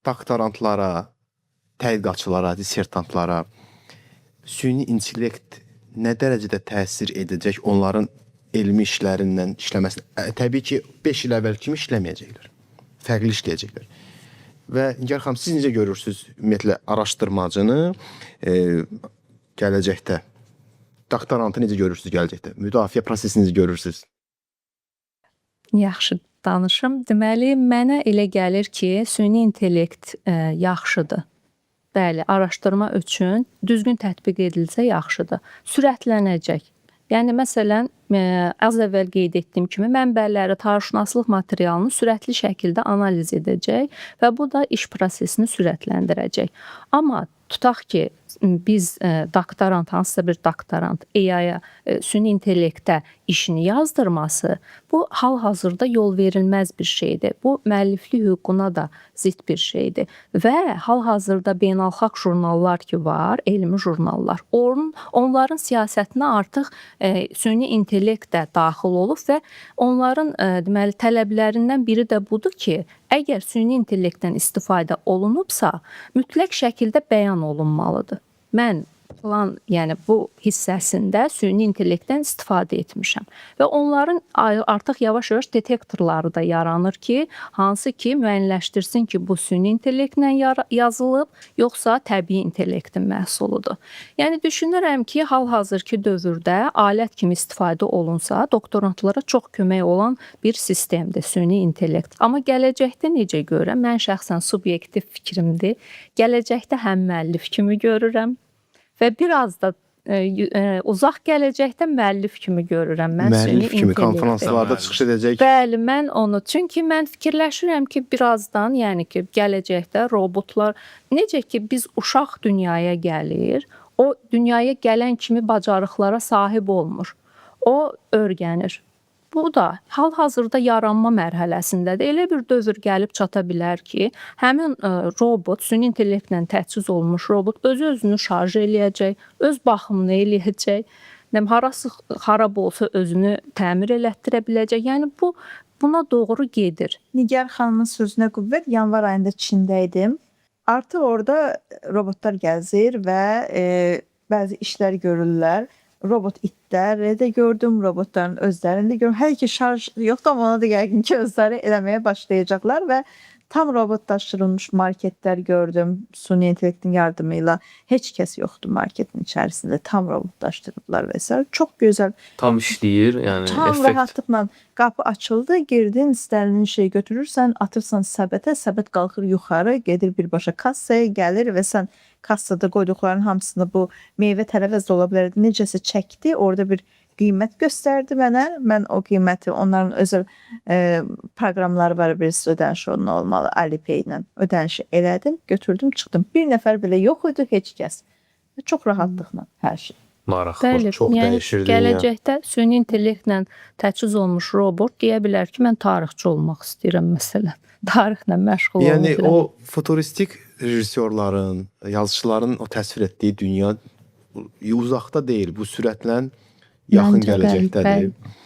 doktorantlara, tədqiqatçılara, dissertantlara süni intellekt nə dərəcədə təsir edəcək onların elmi işlərindən işləməsinə? Təbii ki, 5 il əvvəl kimi işləməyəcəklər. Fərqli işləyəcəklər. Və Nigar xanım, siz necə görürsünüz ümumiyyətlə araşdırmacını gələcəkdə? Doktorantı necə görürsünüz gələcəkdə? Müdafiə prosesini necə görürsünüz? Yaxşı danışım. Deməli, mənə elə gəlir ki, süni intellekt yaxşıdır. Bəli, araşdırma üçün düzgün tətbiq edilsə yaxşıdır. Sürətlənəcək. Yəni, məsələn, az əvvəl qeyd etdiyim kimi, mənbələri, tarixşünaslıq materialını sürətli şəkildə analiz edəcək və bu da iş prosesini sürətləndirəcək. Amma tutaq ki, biz doktorant, hansısa bir doktorant AI-ya, süni intellektə işini yazdırması, bu hal-hazırda yol verilməz bir şeydir. Bu, müəlliflik hüququna da zidd bir şeydir. Və hal-hazırda beynəlxalq jurnallar ki var, elmi jurnallar, onların siyasətinə artıq süni intellekt də daxil olub və onların deməli, tələblərindən biri də budur ki, əgər süni intellektdən istifadə olunubsa, mütləq şəkildə bəyan olunmalıdır. Mən plan, yəni bu hissəsində süni intellektdən istifadə etmişəm və onların artıq yavaş-yavaş detektorları da yaranır ki, hansı ki müəyyənləşdirsin ki, bu süni intellektlə yazılıb, yoxsa təbii intellektin məhsuludur. Yəni düşünürəm ki, hal-hazırki dövrdə alət kimi istifadə olunsa, doktorantlara çox kömək olan bir sistemdir süni intellekt. Amma gələcəkdə necə görürəm? Mən şəxsən subyektiv fikrimdir. Gələcəkdə həm müəllif kimi görürəm və biraz da uzaq gələcəkdə müəllif kimi görürəm. Mən müəllif kimi konferanslarda çıxış edəcək. Bəli, mən onu. Çünki mən fikirləşirəm ki, birazdan, yəni ki, gələcəkdə robotlar, necə ki biz uşaq dünyaya gəlir, o dünyaya gələn kimi bacarıqlara sahib olmur. O öyrənir. Bu da hal-hazırda yaranma mərhələsindədir. Elə bir dövr gəlib çata bilər ki, həmin robot, süni intellektlə təchiz olunmuş robot özü-özünü şarj eləyəcək, öz baxımını eləyəcək, harası xarab olsa özünü təmir elətdirə biləcək. Yəni buna doğru gedir. Nigar xanımın sözünə qüvvət, yanvar ayında Çində idim. Artıq orada robotlar gəzir və bəzi işlər görürlər. Robot itlər də gördüm, robotların özlərini də gördüm. Hər iki şarj yoxdur, amma ona da yəqin ki, özləri eləməyə başlayacaqlar və tam robotlaşdırılmış marketlər gördüm. Süni intellektin yardımıyla heç kəs yoxdur marketin içərisində. Tam robotlaşdırılırlar və s. Çox gözəl. Tam işləyir, yəni tam effekt. Rahatlıqla qapı açıldı, girdin, istədiyin şeyi götürürsən, atırsan səbətə, səbət qalxır yuxarı, gedir birbaşa kassaya, gəlir və sən kassada qoyduqların hamısını bu meyvə tərəvəz də ola bilərdi. Necəsə çəkdi, orada bir qiymət göstərdi mənə. Mən o qiyməti, onların özəl proqramları var, birisi ödəniş onun olmalı, Alipay ilə ödənişi elədim, götürdüm, çıxdım. Bir nəfər belə yox idi, heç kəs. Çox rahatlıqla hər şey. Maraqlı. Bəli, çox yəni dəyişir dünya. gələcəkdə süni intellektlə təchiz olmuş robot deyə bilər ki, mən tarixçi olmaq istəyirəm məsələn. Tarixlə məşğul olmaq. Yəni o futuristik rejissorların, yazıçıların o təsvir etdiyi dünya uzaqda deyil, bu sürətlə yaxın Məncə, bəli, gələcəkdədir. bəli.